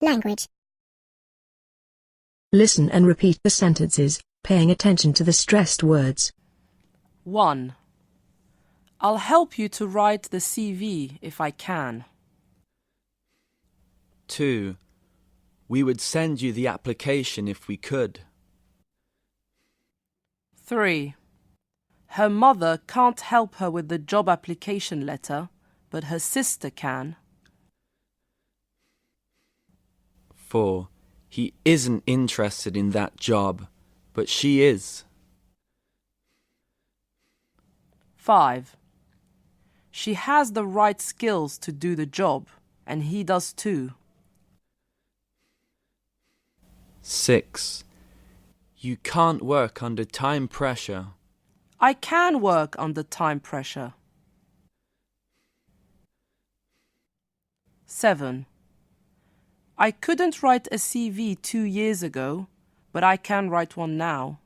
Language. Listen and repeat the sentences, paying attention to the stressed words. 1. I'll help you to write the CV if I can. 2. We would send you the application if we could. 3. Her mother can't help her with the job application letter, but her sister can. 4. He isn't interested in that job, but she is. 5. She has the right skills to do the job, and he does too. 6. You can't work under time pressure. I can work under time pressure. 7. I couldn't write a CV 2 years ago, but I can write one now.